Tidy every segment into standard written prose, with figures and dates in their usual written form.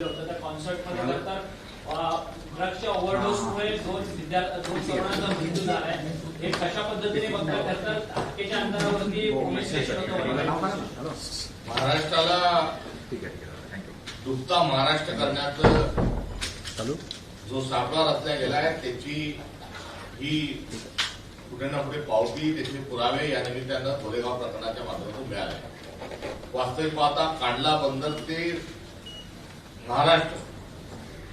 कॉन्सर्टमध्ये ड्रग्सच्या ओव्हरडोसमुळे दोन तरुणांचा मृत्यू झाला आहे. हे कशा पद्धतीने बघतात तर हाकेच्या अंतरावरती पोलीस स्टेशन होतं. महाराष्ट्राला दुखता महाराष्ट्र करण्याचं जो सापळा रचला गेला आहे त्याची ही कुठे ना कुठे पावती, त्याचे पुरावे या निमित्तानं गोरेगाव प्रकरणाच्या माध्यमातून मिळाले. वास्तविक पाहता कांडला बंदर ते महाराष्ट्र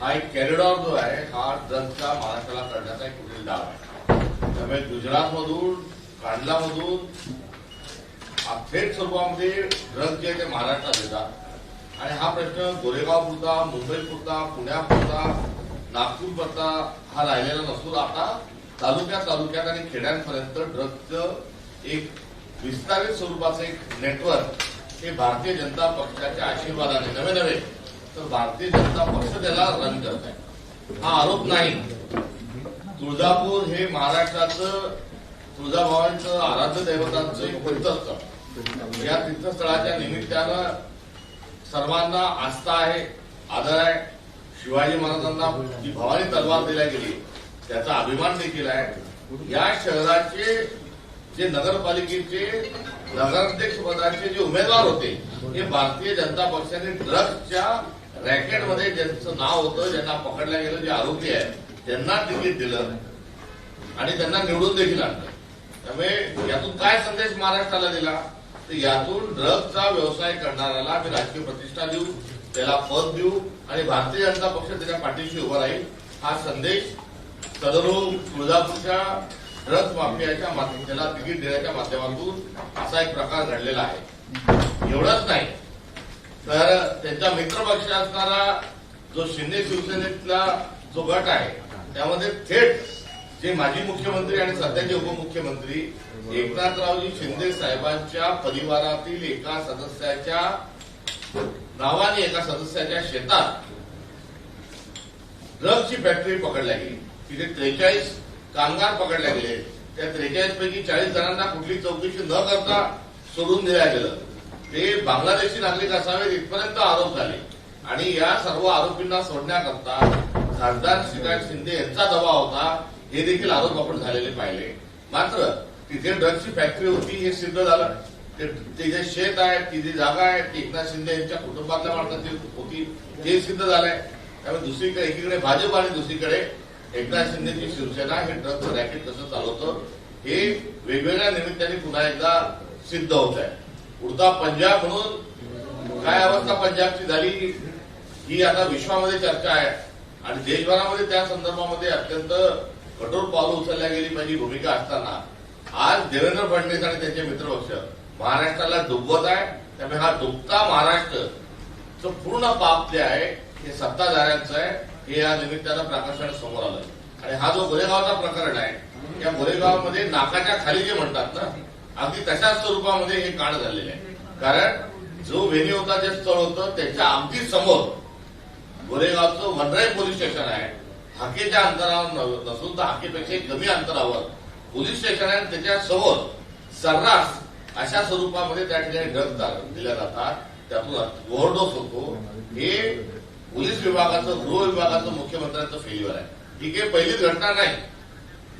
हा एक कॉरिडॉर जो आहे हा ड्रग्सचा महाराष्ट्राला करण्याचा एक पुढील डाव आहे. त्यामुळे गुजरातमधून कांडलामधून थेट स्वरूपामध्ये ड्रग्स जे ते महाराष्ट्रात येतात आणि हा प्रश्न गोरेगाव पुरता, मुंबई पुरता, पुण्यापुरता, नागपूरपुरता हा राहिलेला नसून आता तालुक्यात आणि खेड्यांपर्यंत ड्रग्सचं एक विस्तारित स्वरूपाचं एक नेटवर्क हे भारतीय जनता पक्षाच्या आशीर्वादाने नवे तर भारतीय जनता पक्ष त्याला रन करत आहे. हा आरोप नाही. तुळजापूर हे महाराष्ट्राचं तुळजाभवानीचं आराध्य दैवतांचं एक तीर्थस्थळ. या तीर्थस्थळाच्या निमित्तानं सर्वांना आस्था आहे, आदर आहे. शिवाजी महाराजांना जी भवानी तलवार दिल्या गेली त्याचा अभिमान देखील आहे. या शहराचे जे नगरपालिकेचे नगराध्यक्ष पदाचे जे उमेदवार होते हे भारतीय जनता पक्षाने ड्रग्सच्या रॅकेटमध्ये ज्यांचं नाव होतं, ज्यांना पकडलं गेलं, जे आरोपी आहेत त्यांना तिकीट दिलं आणि त्यांना निवडून देखील आणलं. त्यामुळे यातून काय संदेश महाराष्ट्राला दिला तर यातून ड्रग्सचा व्यवसाय करणाऱ्याला आम्ही राजकीय प्रतिष्ठा देऊ, त्याला पद देऊ आणि भारतीय जनता पक्ष त्याच्या पाठीशी उभा राहील हा संदेश सदरू तुळजापूरच्या ड्रग्स माफियाच्या त्याला तिकीट देण्याच्या माध्यमातून असा एक प्रकार घडलेला आहे. एवढंच नाही तर त्यांचा मित्रपक्ष असणारा जो शिंदे शिवसेनेतला जो गट आहे त्यामध्ये थेट जे माजी मुख्यमंत्री आणि सध्याचे उपमुख्यमंत्री एकनाथरावजी शिंदे साहेबांच्या परिवारातील एका सदस्याच्या नावाने एका सदस्याच्या शेतात ड्रग्सची फॅक्टरी पकडल्या गेली. तिथे 43 कामगार पकडले गेले. त्या 43 पैकी 40 जणांना कुठली चौकशी न करता सोडून दिल्या गेलं. ते बांगलादेशी नागरिक असावेत इथपर्यंत आरोप झाले आणि या सर्व आरोपींना सोडण्याकरता खासदार श्रीकांत शिंदे यांचा दबाव होता. हे देखील आरोप आपण झालेले पाहिले. मात्र तिथे ड्रग्सची फॅक्टरी होती हे सिद्ध झालं. ते जे शेत आहे, ती जी जागा आहे ती एकनाथ शिंदे यांच्या कुटुंबातल्या माणसाची होती ते सिद्ध झालंय. त्यामुळे दुसरीकडे एकीकडे भाजप आणि दुसरीकडे एकनाथ शिंदेची शिवसेना हे ड्रग्सचं रॅकेट कसं चालवतं हे वेगवेगळ्या निमित्ताने पुन्हा एकदा सिद्ध होत आहे. उडता पंजाब म्हणून काय अवस्था पंजाबची झाली ही आता विश्वामध्ये चर्चा आहे आणि देशभरामध्ये त्या संदर्भामध्ये अत्यंत कठोर पावलं उचलल्या गेली पाहिजे भूमिका असताना आज देवेंद्र फडणवीस आणि त्यांचे मित्रपक्ष महाराष्ट्राला डुबवत आहे. त्यामुळे हा डुबता महाराष्ट्रचं पूर्ण पाप जे आहे हे सत्ताधाऱ्यांचं आहे हे या निमित्तानं प्रकाशाने समोर आलं. आणि हा जो गोरेगावचा प्रकरण आहे या गोरेगावमध्ये नाकाच्या खाली जे म्हणतात ना अगदी तशाच स्वरूपामध्ये हे कांड झालेले आहे. कारण जो व्हेन्यू होता जे स्थळ होतं त्याच्या अगदी समोर गोरेगावचं वनराई पोलीस स्टेशन आहे. हाकेच्या अंतरावर नसून तर हाकेपेक्षा कमी अंतरावर पोलीस स्टेशन आहे. त्याच्या समोर सर्रास अशा स्वरूपामध्ये त्या ठिकाणी ड्रग्ज दिल्या जातात. त्यातून ओव्हरडोस होतो. हे पोलीस विभागाचं, गृह विभागाचं, मुख्यमंत्र्यांचं फेल्युअर आहे. ही काही पहिलीच घटना नाही.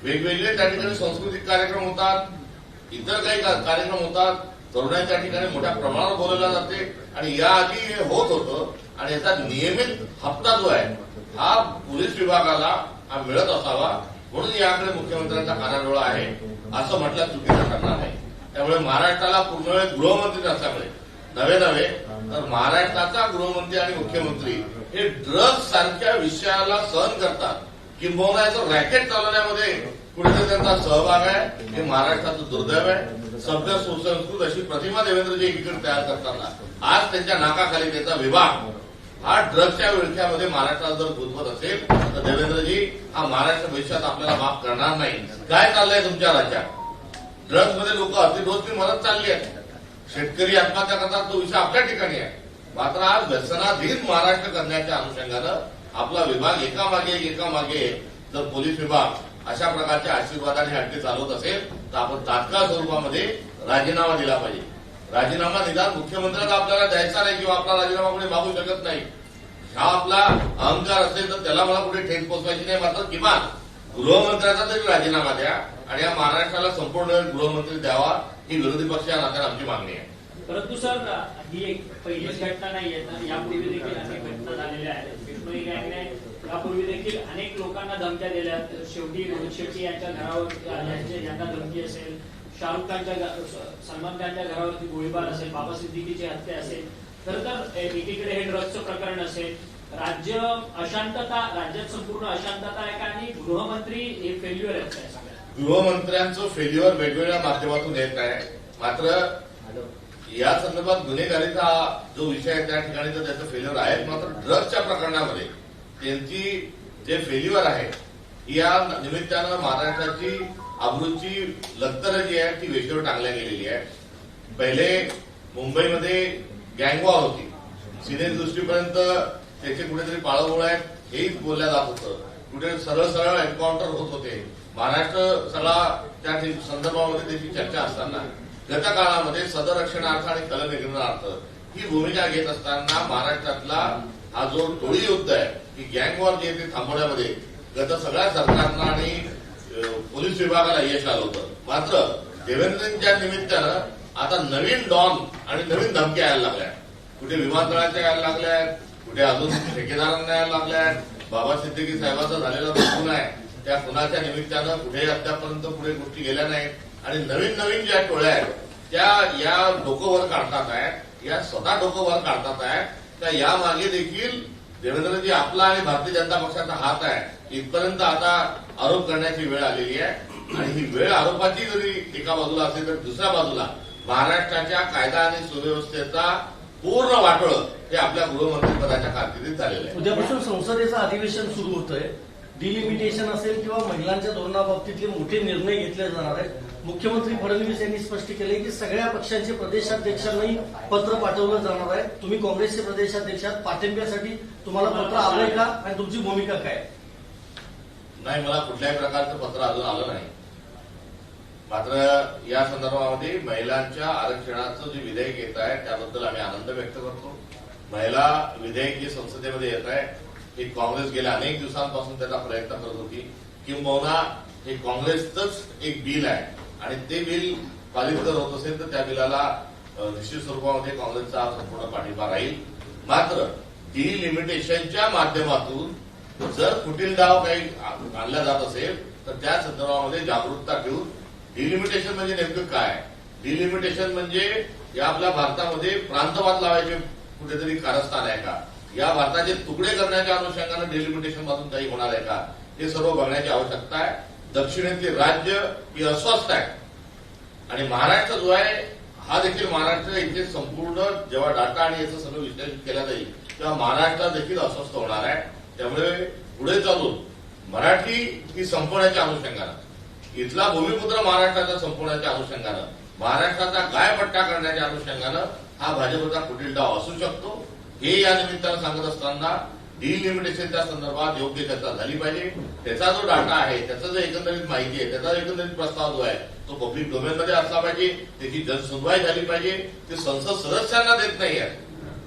वेगवेगळे त्या ठिकाणी सांस्कृतिक कार्यक्रम होतात, इतर काही कार्यक्रम होतात. तरुणांच्या ठिकाणी मोठ्या प्रमाणावर बोलवल्या जाते आणि याआधी हे होत होतं आणि याचा नियमित हप्ता जो आहे हा पोलीस विभागाला हा मिळत असावा म्हणून याकडे मुख्यमंत्र्यांचा कानाडोळा आहे असं म्हटलं चुकीचं ठरणार नाही. त्यामुळे महाराष्ट्राला पूर्ण वेळ गृहमंत्री नसल्यामुळे नव्हे तर महाराष्ट्राचा गृहमंत्री आणि मुख्यमंत्री हे ड्रग्स सारख्या विषयाला सहन करतात किंबहुना याचं रॅकेट चालवण्यामध्ये कुठेतरी त्यांचा सहभाग आहे हे महाराष्ट्राचं दुर्दैव आहे. सभ्य सुसंस्कृत अशी प्रतिमा देवेंद्रजी एकीकडे तयार करताना आज त्यांच्या नाकाखाली त्यांचा विभाग हा ड्रग्सच्या विळख्यामध्ये महाराष्ट्राला जर गुंतवत असेल तर देवेंद्रजी हा महाराष्ट्र भविष्यात आपल्याला माफ करणार नाही. काय चाललंय तुमच्या राज्यात? ड्रग्समध्ये लोक अतिडोसनी मरत चालली आहेत. शेतकरी आत्महत्या करतात तो विषय आपल्या ठिकाणी आहे. मात्र आज व्यसनाधीन महाराष्ट्र करण्याच्या अनुषंगानं आपला विभाग एकामागे जर पोलीस विभाग अशा प्रकारच्या आशीर्वादाने हट्टी चालवत असेल तर आपण तात्काळ स्वरूपामध्ये राजीनामा दिला पाहिजे. राजीनामा निदान मुख्यमंत्र्यांना आपल्याला द्यायचा नाही किंवा आपला राजीनामा कोणी मागू शकत नाही. हा आपला अहंकार असेल तर त्याला मला कुठे ठेच पोचवायची नाही. मात्र किमान गृहमंत्र्याचा तरी राजीनामा द्या आणि या महाराष्ट्राला संपूर्ण गृहमंत्री द्यावा, ही विरोधी पक्ष या नात्याने आमची मागणी आहे. परंतु सर, ही एक पहिलीच घटना नाहीये, तर यापूर्वी देखील अनेक घटना झालेल्या आहेत. बिश्नोई गँगने यापूर्वी देखील अनेक लोकांना धमक्या दिल्या. शेवटी रोहित शेट्टी यांच्या घरावर यांना धमकी असेल, शाहरुख खानच्या सलमान खानच्या घरावरती गोळीबार असेल, बाबा सिद्दीकीची हत्या असेल, तर एकीकडे हे ड्रग्जचं प्रकरण असेल. राज्यात संपूर्ण अशांतता आहे का, आणि गृहमंत्री हे फेल्युअर आहेत काय सगळ्या? गृहमंत्र्यांचं फेल्युअर वेगवेगळ्या माध्यमातून येत आहे. मात्र या संदर्भात गुन्हेगारीचा जो विषय आहे त्या ठिकाणी तर त्याचं फेल्युअर आहे. मात्र ड्रग्सच्या प्रकरणामध्ये त्यांची जे फेल्युअर आहे, या निमित्तानं महाराष्ट्राची अब्रूची लक्तर जी आहे ती वेशीवर टांगल्या गेलेली आहे. पहिले मुंबईमध्ये गँगवॉर होती, सिने दृष्टीपर्यंत त्याचे कुठेतरी पाळंमुळ आहेत हेही बोलल्या जात होतं. कुठे सरळ सरळ एन्काउंटर होत होते. महाराष्ट्र सगळा त्या संदर्भामध्ये त्याची चर्चा असताना गतकाळामध्ये सदरक्षणार्थ आणि कलनिग्रहणार्थ ही भूमिका घेत असताना महाराष्ट्रातला हा जो टोळी युद्ध आहे, की गँगवॉर जे ते थांबवण्यामध्ये गत सगळ्या सरकारना आणि पोलीस विभागाला यश आलं होतं. मात्र देवेंद्रजींच्या निमित्तानं आता नवीन डॉन आणि नवीन धमक्या यायला लागल्या. कुठे विमानतळाच्या यायला लागल्यात, कुठे अजून ठेकेदारांना यायला लागल्यात. बाबा सिद्दीकी साहेबांचा झालेला जो खून आहे त्या खुनाच्या निमित्तानं कुठे अद्यापर्यंत पुढे गोष्टी गेल्या नाहीत. आणि नवीन नवीन ज्या टोळ्या आहेत त्या या डोकं वर काढतात आहेत, या स्वतः डोकं वर काढतात आहेत. तर यामागे देखील देवेंद्रजी आपला आणि भारतीय जनता पक्षाचा हात आहे, इथपर्यंत आता आरोप करण्याची वेळ आलेली आहे. आणि ही वेळ आरोपाची जरी एका बाजूला असेल तर दुसऱ्या बाजूला महाराष्ट्राच्या कायदा आणि सुव्यवस्थेचा पूर्ण वाटोळं हे आपल्या गृहमंत्रीपदाच्या कारकिर्दीत झालेलं आहे. उद्यापासून संसदेचं अधिवेशन सुरू होतंय. डिलिमिटेशन असेल किंवा महिलांच्या धोरणाबाबतीतले मोठे निर्णय घेतले जाणार आहेत. मुख्यमंत्री फडणवीस यांनी स्पष्ट केले की सगळ्या पक्षांचे प्रदेशाध्यक्षांनाही पत्र पाठवलं जाणार आहे. तुम्ही काँग्रेसचे प्रदेशाध्यक्षात पाठिंब्यासाठी तुम्हाला पत्र आलंय का, आणि तुमची भूमिका काय? नाही, मला कुठल्याही प्रकारचं पत्र अजून आलं नाही. मात्र या संदर्भामध्ये महिलांच्या आरक्षणाचं जे विधेयक येत आहे त्याबद्दल आम्ही आनंद व्यक्त करतो. महिला विधेयक जे संसदेमध्ये येत आहे हे काँग्रेस गेल्या अनेक दिवसांपासून त्याचा प्रयत्न करत होती. किंबहुना हे काँग्रेसचंच एक बिल आहे आणि ते बिल पारित जर होत असेल तर त्या बिलाला निश्चित स्वरूपामध्ये काँग्रेसचा संपूर्ण पाठिंबा राहील. मात्र डिलिमिटेशनच्या माध्यमातून जर कुटील डाव काही आणला जात असेल तर त्या संदर्भामध्ये जागरूकता ठेवून डिलिमिटेशन म्हणजे नेमकं काय, डिलिमिटेशन म्हणजे या आपल्या भारतामध्ये प्रांतवाद लावायचे कुठेतरी कारस्थान आहे का, या भारताचे तुकडे करण्याच्या अनुषंगानं डिलिमिटेशन पासून काही होणार आहे का, हे सर्व बघण्याची आवश्यकता आहे. दक्षिणेतली राज्य ही अस्वस्थ आहे आणि महाराष्ट्र जो आहे हा देखील महाराष्ट्र इथे संपूर्ण जेव्हा डाटा आणि याचं सगळं विश्लेषण केलं जाईल तेव्हा महाराष्ट्र देखील अस्वस्थ होणार आहे. त्यामुळे पुढे चालून मराठी ही संपवण्याच्या अनुषंगानं, इथला भूमिपुत्र महाराष्ट्राचा संपवण्याच्या अनुषंगानं, महाराष्ट्राचा गायपट्टा करण्याच्या अनुषंगानं हा भाजपचा कुटील डाव असू शकतो. हे या निमित्तानं सांगत असताना डिलिमिटेशनच्या संदर्भात योग्य चर्चा झाली पाहिजे. त्याचा जो डाटा आहे, त्याचा जो एकंदरीत माहिती आहे, त्याचा एकंदरीत प्रस्ताव जो आहे तो पब्लिक डोमेनमध्ये असला पाहिजे. त्याची जनसुनवाई झाली पाहिजे. ते संसद सदस्यांना देत नाही आहे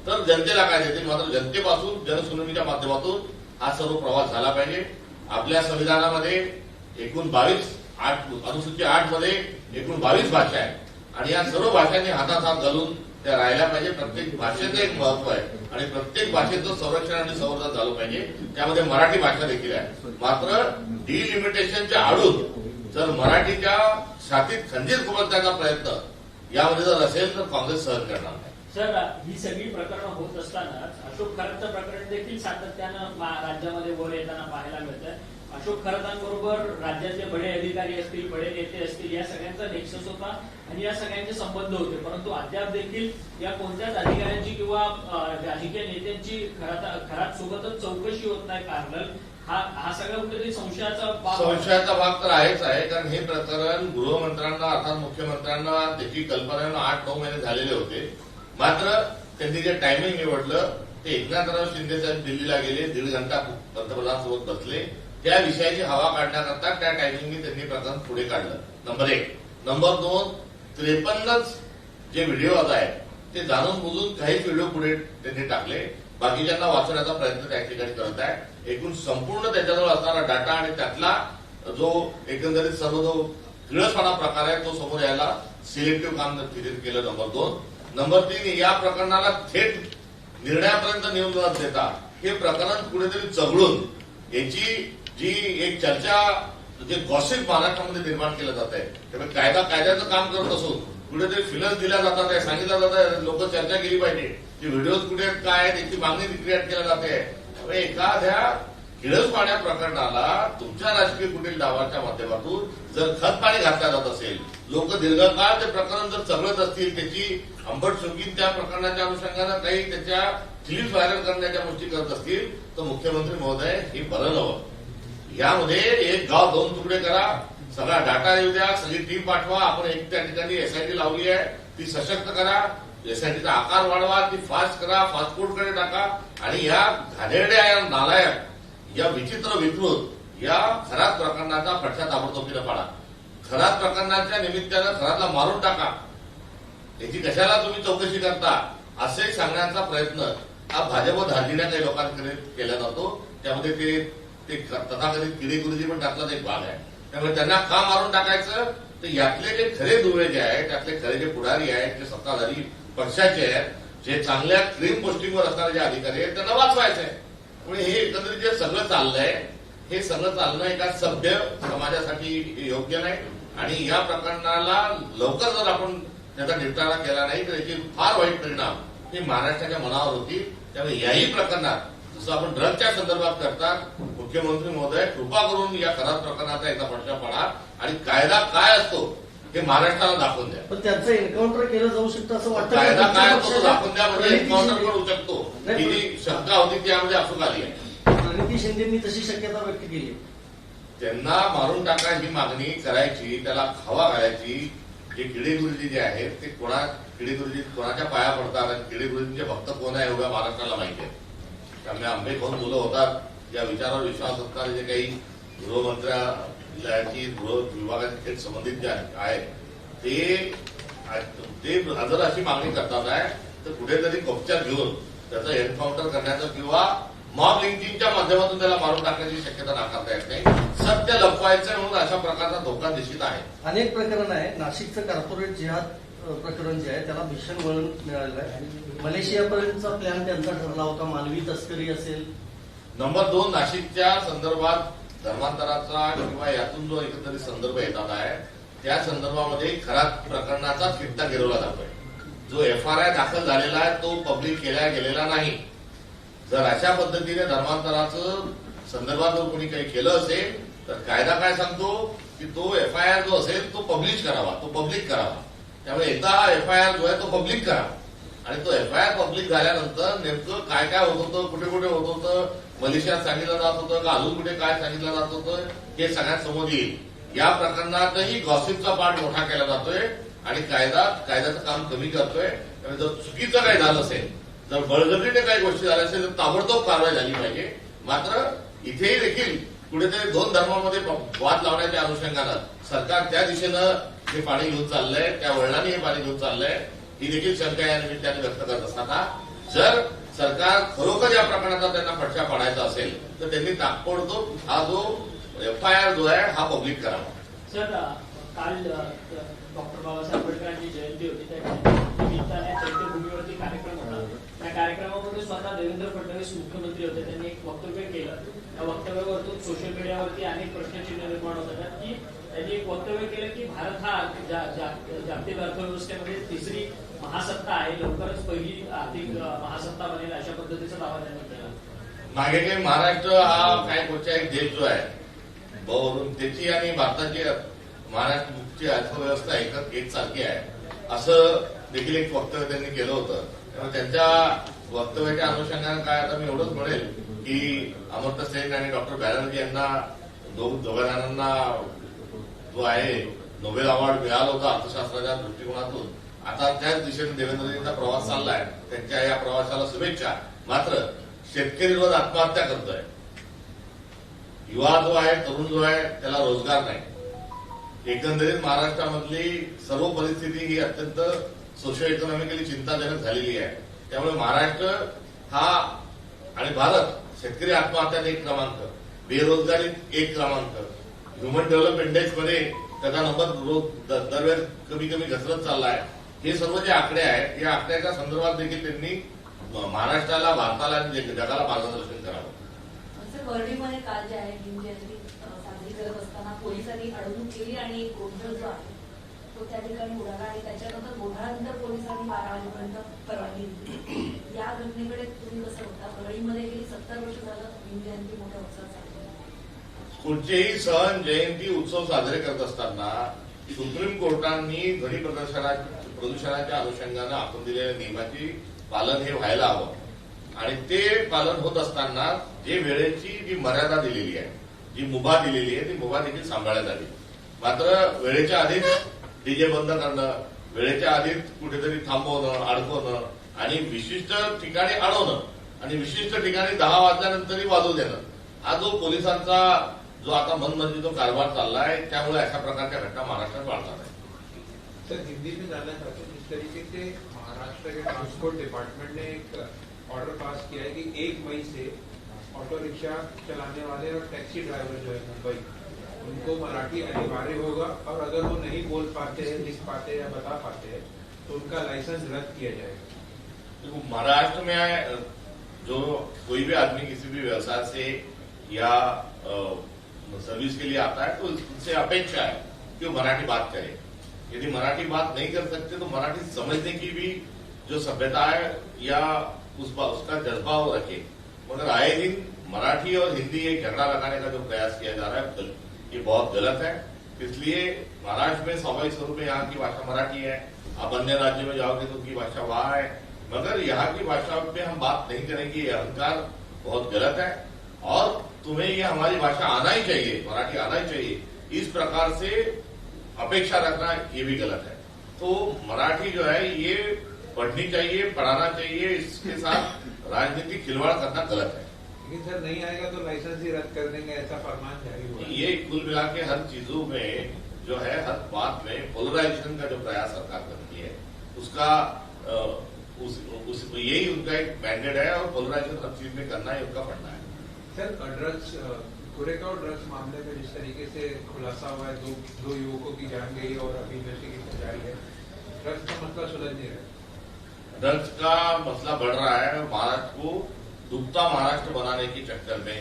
तर जनतेला काय देतील. मात्र जनतेपासून जनसुनवाईच्या माध्यमातून हा सर्व प्रवास झाला पाहिजे. आपल्या संविधानामध्ये एकूण 22 अनुसूची 8 मध्ये एकूण 22 भाषा आहेत आणि या सर्व भाषांनी हातात हात घालून त्या राहिल्या पाहिजे. प्रत्येक भाषेचं एक महत्व आहे आणि प्रत्येक भाषेचं संरक्षण आणि संवर्धन झालं पाहिजे. त्यामध्ये मराठी भाषा देखील आहे. मात्र डिलिमिटेशनच्या आडून जर मराठीच्या छातीत खंजीर खुपसण्याचा प्रयत्न यामध्ये जर असेल तर काँग्रेस सहन करणार नाही. सर, ही सगळी प्रकरणं होत असताना अशोक खरतांचं प्रकरण देखील सातत्यानं राज्यामध्ये वर येताना पाहायला मिळतं. अशोक खरतांबरोबर राज्यातले बडे अधिकारी असतील, बडे नेते असतील, या सगळ्यांचा नेक्सस होता आणि या सगळ्यांचे संबंध होते. परंतु अद्याप देखील या कोणत्याच अधिकाऱ्यांची किंवा राजकीय नेत्यांची खरात सोबतच चौकशी होत नाही. कारण हा सगळा कुठेतरी संशयाचा भाग तर आहेच आहे. कारण हे प्रकरण गृहमंत्र्यांना अर्थात मुख्यमंत्र्यांना त्याची कल्पना 8-9 महिने झालेले होते. मात्र त्यांनी जे टायमिंग निवडलं ते एकनाथराव शिंदे साहेब दिल्लीला गेले, 1.5 घंटा पंतप्रधानांसोबत बसले. त्या विषयाची हवा काढण्याकरता त्या टायमिंगने त्यांनी प्रकरण पुढे काढलं. नंबर 1. नंबर 2, 53 जे व्हिडिओज आहेत ते जाणून बुजून काहीच व्हिडिओ पुढे त्यांनी टाकले. बाकीच्यांना वाचवण्याचा प्रयत्न त्या ठिकाणी करत आहे. एकूण संपूर्ण त्याच्याजवळ असणारा डाटा आणि त्यातला जो एकंदरीत सर्व जो किळसवाणा प्रकार आहे तो समोर यायला सिलेक्टिव्ह काम तिथे केलं. नंबर 2. नंबर 3, या प्रकरणाला थेट निर्णयापर्यंत नेऊन न देता हे प्रकरण कुठेतरी चघळून याची जी एक चर्चा जे गॉसिप महाराष्ट्रामध्ये निर्माण केलं जात आहे, त्यामुळे कायद्याचं काम करत असून कुठेतरी फिलर्स दिल्या जातात आहे, सांगितलं जात आहे लोक चर्चा केली पाहिजे, की व्हिडिओज कुठे आहेत काय आहेत याची मागणी क्रिएट केली जाते. त्यामुळे एखाद्या किळसवाण्या प्रकरणाला तुमच्या राजकीय कुटील डावाच्या माध्यमातून जर खतपाणी घातलं जात असेल, लोक दीर्घकाळ ते प्रकरण जर चघळत असतील, त्याची अंबट शोकीन त्या प्रकरणाच्या अनुषंगानं काही त्याच्या क्लिप्स व्हायरल करण्याच्या गोष्टी करत असतील तर मुख्यमंत्री महोदय हे बरं नवं. यामध्ये एक गाव 2 तुकडे करा, सगळा डाटा येऊ द्या, सगळी टीम पाठवा, आपण एक त्या ठिकाणी एसआयटी लावली आहे ती सशक्त करा, एसआयटीचा आकार वाढवा, ती फास्ट करा, फास्ट फूडकडे टाका आणि या घाणेरड्या या नालायक या विचित्र विकृत या खराब प्रकरणाचा फटका ताबडतोबीने पाडा. खराब प्रकरणाच्या निमित्तानं खराबला मारून टाका. याची कशाला तुम्ही चौकशी करता असे सांगण्याचा प्रयत्न हा भाजप धार्जिण्या काही लोकांकडे केला जातो. त्यामध्ये ते तथाकथित किडी गुरुजी पण त्यातलाच एक भाग आहे. त्यामुळे त्यांना का मारून टाकायचं, तर यातले जे खरे दुवे जे आहेत, त्यातले खरे जे पुढारी आहेत, जे सत्ताधारी पक्षाचे आहेत, जे चांगल्या क्लीन पोस्टिंगवर असणारे जे अधिकारी आहेत त्यांना वाचवायचं आहे. त्यामुळे हे एकंदरीत जे सगळं चाललंय हे सगळं चालणं एका सभ्य समाजासाठी योग्य नाही आणि या प्रकरणाला लवकर जर आपण त्याचा निपटारा केला नाही तर याचे फार वाईट परिणाम हे महाराष्ट्राच्या मनावर होतील. त्यामुळे याही प्रकरणात जसं आपण ड्रगच्या संदर्भात करतात, मुख्यमंत्री महोदय कृपा करून या खराब प्रकरणाचा एकदा फटका पाडा आणि कायदा काय असतो हे महाराष्ट्राला दाखवून द्या. पण त्यांचं एन्काउंटर केलं जाऊ शकतं असं वाटतं. कायदा काय असतो दाखवून द्या, म्हणजे एन्काउंटर पण होऊ शकतो. ही जी शंका होती त्यामध्ये अचूक आली आहे. प्रणिती शिंदेंनी तशी शक्यता व्यक्त केली. त्यांना मारून टाका ही मागणी करायची, त्याला खावा घालायची. जे किडे गुरुजी जे आहेत ते किडे गुरुजी कोणाच्या पाया पडतात आणि किडे गुरुजींचे भक्त कोण आहे एवढ्या महाराष्ट्राला माहिती आहे. त्यामुळे आंबे खाऊन मुलं होतात या विचारावर विश्वास असणारे जे काही गृहमंत्र्याची गृह विभागाशी थेट संबंधित जे आहे ते जर अशी मागणी करतात आहे तर कुठेतरी कपच्यात घेऊन त्याचं एन्काउंटर करण्याचं किंवा मॉब लिंचिंगच्या माध्यमातून त्याला मारून टाकण्याची शक्यता नाकारता येत नाही. सत्य लपवायचं म्हणून अशा प्रकारचा धोका निश्चित आहे. अनेक प्रकरण आहे. नाशिकचं कॉर्पोरेट जिहाद प्रकरण जे आहे त्याला भीषण वळण मिळालेलं आहे. मलेशियापर्यंतचा प्लॅन त्यांचा ठरला होता, मानवी तस्करी असेल. नंबर 2, नाशिकच्या संदर्भात धर्मांतराचा किंवा यातून जो एकंदरीत संदर्भ येतात आहे त्या संदर्भामध्ये खराब प्रकरणाचा फिरता गिरवला जातोय. जो एफआरआय दाखल झालेला आहे तो पब्लिक केला गेलेला नाही. जर अशा पद्धतीने धर्मांतराचं संदर्भात जर कोणी काही केलं असेल तर कायदा काय सांगतो की तो एफआयआर जो असेल तो पब्लिश करावा, तो पब्लिक करावा. त्यामुळे एकदा हा एफआयआर जो आहे तो पब्लिक करा आणि तो एफआयआर पब्लिक झाल्यानंतर नेमकं काय काय होत होतं, कुठे कुठे होत होतं, मलेशियात सांगितलं जात होतं का अजून कुठे काय सांगितलं जात होतं हे सगळ्यात समोर येईल. या प्रकरणातही गॉसिपचा पार्ट मोठा केला जातोय आणि कायद्याचं काम कमी करतोय. त्यामुळे जर चुकीचं काही झालं असेल, जर बळजबरीने काही गोष्टी झाल्या असेल तर ताबडतोब कारवाई झाली पाहिजे. मात्र इथेही देखील कुठेतरी 2 धर्मामध्ये वाद लावण्याच्या अनुषंगानं सरकार त्या दिशेनं हे पाणी घेऊन चाललंय, त्या वळणाने हे पाणी घेऊन चाललंय ही देखील शंका या निमित्ताने व्यक्त करत असताना जर सरकार खरोखर या प्रकरणाचा त्यांना फटका पाडायचा असेल तर त्यांनी ताबडतोब हा जो एफआयआर जो आहे हा पब्लिक करावा. सर, काल डॉक्टर बाबासाहेब आंबेडकरांची जयंती होती, त्या निमित्ताने चैत्यभूमीवरती कार्यक्रम होता. त्या कार्यक्रमामध्ये स्वतः देवेंद्र फडणवीस मुख्यमंत्री होते. त्यांनी एक वक्तव्य केलं. त्या वक्तव्यावरतून सोशल मीडियावरती अनेक प्रश्नचिन्ह निर्माण होत आहेत की त्यांनी एक वक्तव्य केलं की भारत हा जागतिक अर्थव्यवस्थेमध्ये 3री महासत्ता आहे, लवकरच पहिली आर्थिक महासत्ता बनेल अशा पद्धतीचा दावा त्यांनी केला. मागे काही महाराष्ट्र हा काय कुठचा एक देश जो आहे त्याची आणि भारताची महाराष्ट्रची अर्थव्यवस्था एकसारखी आहे असं देखील एक वक्तव्य त्यांनी केलं होतं. त्यामुळे त्यांच्या वक्तव्याच्या अनुषंगाने काय आता मी एवढंच म्हणेल की अमर्त्य सेन आणि डॉक्टर बॅनर्जी यांना दोघांना जो आहे नोबेल अवॉर्ड मिळाला होता अर्थशास्त्राच्या दृष्टिकोनातून. आता त्याच दिशेने देवेंद्रजींचा प्रवास चाललाय. त्यांच्या या प्रवासाला शुभेच्छा. मात्र शेतकरी रोज आत्महत्या करतोय, युवा जो आहे, तरुण जो आहे त्याला रोजगार नाही. एकंदरीत महाराष्ट्रामधली सर्व परिस्थिती ही अत्यंत सोशिओ इकॉनॉमिकली चिंताजनक झालेली आहे. त्यामुळे महाराष्ट्र हा आणि भारत शेतकरी आत्महत्यात 1 क्रमांक, बेरोजगारीत 1 क्रमांक, ह्युमन डेव्हलपमेंट इंडेक्स मध्ये त्याचा नंबर दरवेळेस कमी कमी घसरत चाललाय. हे सर्व जे आकडे आहेत या आकड्याच्या संदर्भात देखील त्यांनी महाराष्ट्राला, भारताला आणि जगाला मार्गदर्शन करावं. वर्णीमध्ये काल जे आहे भीम जयंती साजरी करत असताना पोलिसांनी अडवणूक केली आणि एक गोंधळ जो आहे तो त्या ठिकाणी उडाला आणि त्याच्यानंतर गोंधळानंतर पोलिसांनी 12 वाजेपर्यंत परवानगी दिली. या घटनेकडे तुम्ही कसं होता? परळीमध्ये गेली 70 वर्ष झालं भीम जयंती मोठ्या उत्सवात साजरी. कुठचेही सण, जयंती, उत्सव साजरे करत असताना सुप्रीम कोर्टांनी ध्वनी प्रदूषणाच्या अनुषंगानं आखून दिलेल्या नियमाची पालन हे व्हायला हवं आणि ते पालन होत असताना जे वेळेची जी मर्यादा दिलेली आहे, जी मुभा दिलेली आहे, ती मुभा देखील सांभाळण्यात आली. मात्र वेळेच्या आधीच डीजे बंद करणं, वेळेच्या आधीच कुठेतरी थांबवणं, अडकवणं आणि विशिष्ट ठिकाणी अडवणं आणि विशिष्ट ठिकाणी 10 वाजल्यानंतरही वाजवू देणं, हा जो पोलिसांचा जो आता मनमर्जी जो कारभार चाललाय, त्यामुळे अशा प्रकारच्या घटना महाराष्ट्रात वाढतात आहेत. सर, हिंदी में जानना चाहते हैं, जिस तरीके से महाराष्ट्र के ट्रांसपोर्ट डिपार्टमेंट ने एक ऑर्डर पास किया है कि 1 मई से ऑटो रिक्शा चलाने वाले और टैक्सी ड्राइवर जो है मुंबई, उनको मराठी अनिवार्य होगा और अगर वो नहीं बोल पाते हैं, लिख पाते हैं या बता पाते हैं तो उनका लाइसेंस रद्द किया जाएगा. देखो, महाराष्ट्र में जो कोई भी आदमी किसी भी व्यवसाय से या सर्विस के लिए आता है तो उससे अपेक्षा है कि वो मराठी बात करे. यदि मराठी बात नहीं कर सकते तो मराठी समझने की भी जो सभ्यता है या उसका जज्बा वो रखे. मगर आए दिन मराठी और हिंदी एक झगड़ा लगाने का जो प्रयास किया जा रहा है ये बहुत गलत है. इसलिए महाराष्ट्र में स्वाभाविक स्वरूप में यहाँ की भाषा मराठी है. आप अन्य राज्यों में जाओगे तो उनकी भाषा वहां है, मगर यहाँ की भाषा में हम बात नहीं करेंगे, ये अहंकार बहुत गलत है. और तुम्हें ये हमारी भाषा आना ही चाहिए, मराठी आना ही चाहिए, इस प्रकार से अपेक्षा रखना ये भी गलत है. तो मराठी जो है ये पढ़नी चाहिए, पढ़ाना चाहिए, इसके साथ राजनीतिक खिलवाड़ करना गलत है. लेकिन सर, नहीं आएगा तो लाइसेंस ही रद्द कर देंगे, ऐसा फरमान जारी हुआ है. ये कुल मिला के हर चीजों में जो है, हर बात में पोलराइजेशन का जो प्रयास सरकार करती है उसका यही उनका एक मैंडेट है और पोलराइजेशन हर चीज में करना ही उनका पढ़ना है. सर, ड्रग्स गोरेगांव ड्रग्स मामले में जिस तरीके से खुलासा हुआ है, दो युवकों की जान गई और अभी इन्वेस्टिगेशन जारी है, ड्रग्स का मसला सुलझ नहीं रहा. ड्रग्स का मसला बढ़ रहा है. महाराष्ट्र को डूबता महाराष्ट्र बनाने के चक्कर में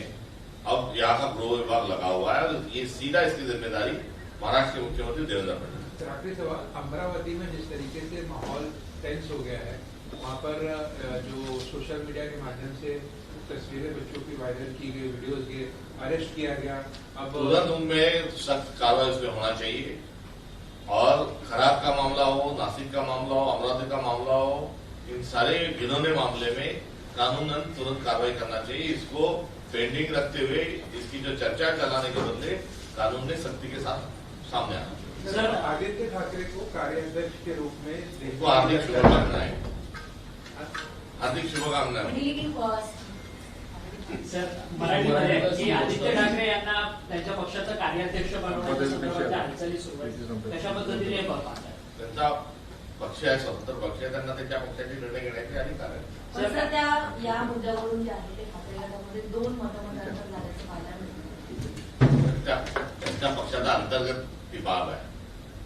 अब यहाँ का गृह विभाग लगा हुआ है और ये सीधा इसकी जिम्मेदारी महाराष्ट्र के मुख्यमंत्री देवेंद्र फडणवीस. सर, आखिरी सवाल, अमरावती में जिस तरीके से माहौल टेंस हो गया है, वहाँ पर जो सोशल मीडिया के माध्यम से तस्वीरें बच्चों की वायरल की गई, वीडियोज के अरेस्ट किया गया, अब तुरंत उनमें सख्त कार्रवाई उसमें होना चाहिए. और खराब का मामला हो, नासिक का मामला हो, अमरावती का मामला हो, इन सारे घिनौने मामले में कानूनन तुरंत कार्रवाई करना चाहिए. इसको पेंडिंग रखते हुए इसकी जो चर्चा चलाने के बदले कानून ने सख्ती के साथ सामने आना चाहिए. सर, आदित्य ठाकरे को कार्याध्यक्ष के रूप में उनको हार्दिक शुभकामनाएं, हार्दिक शुभकामनाएं. लेकिन सर, मराठीमध्ये की आदित्य ठाकरे यांना त्यांच्या पक्षाचं कार्याध्यक्ष बनवण्याच्या संदर्भातल्या हालचाली सुरू आहेत, कशा पद्धतीने पाहतात? त्यांचा पक्ष आहे, स्वतंत्र पक्ष आहे, त्यांना त्यांच्या पक्षाचे निर्णय घेण्याचे अधिकार आहे. सर, त्या या मुद्द्यावरून जे आहे ते ठाकरे गटामध्ये 2 मतमतांतर झाल्याचं पाहायला मिळतं. त्यांच्या पक्षाचा अंतर्गत ती बाब आहे.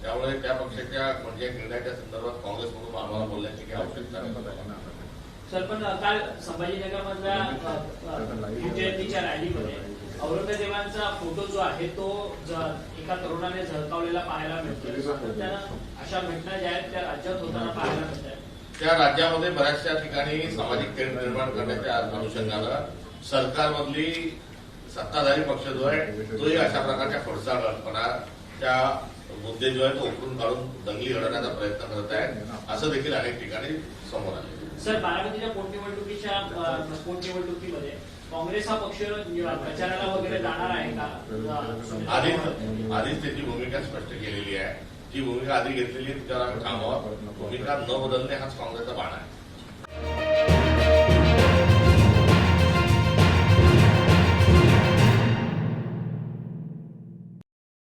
त्यामुळे त्या पक्षाच्या कोणत्याही निर्णयाच्या संदर्भात काँग्रेसमधून आम्हाला बोलण्याची काही आवश्यकता नाही. सर, पण काल संभाजीनगरमधल्या भीम जयंतीच्या रॅलीमध्ये औरंगजेबांचा फोटो जो आहे तो एका तरुणाने झळकावलेला पाहायला मिळतोय. सातत्यानं अशा घटना ज्या आहेत त्या राज्यात होताना पाहायला मिळत आहेत. त्या राज्यामध्ये बऱ्याचशा ठिकाणी सामाजिक तेढ निर्माण करण्याच्या अनुषंगानं सरकारमधली सत्ताधारी पक्ष जो आहे तोही अशा प्रकारच्या खोडसाळपणाच्या मुद्दे जो आहे तो उकरून काढून दंगली घडवण्याचा प्रयत्न करत आहे, असं देखील अनेक ठिकाणी समोर आले. सर, बारामतीच्या पोटनिवडणुकीमध्ये काँग्रेस हा पक्ष प्रचाराला वगैरे जाणार आहे का? आधीच त्याची भूमिका स्पष्ट केलेली आहे. जी भूमिका आधी घेतलेली त्यावर आम्ही थांबवा. भूमिका न बदलणे हाच काँग्रेसचा बाण आहे.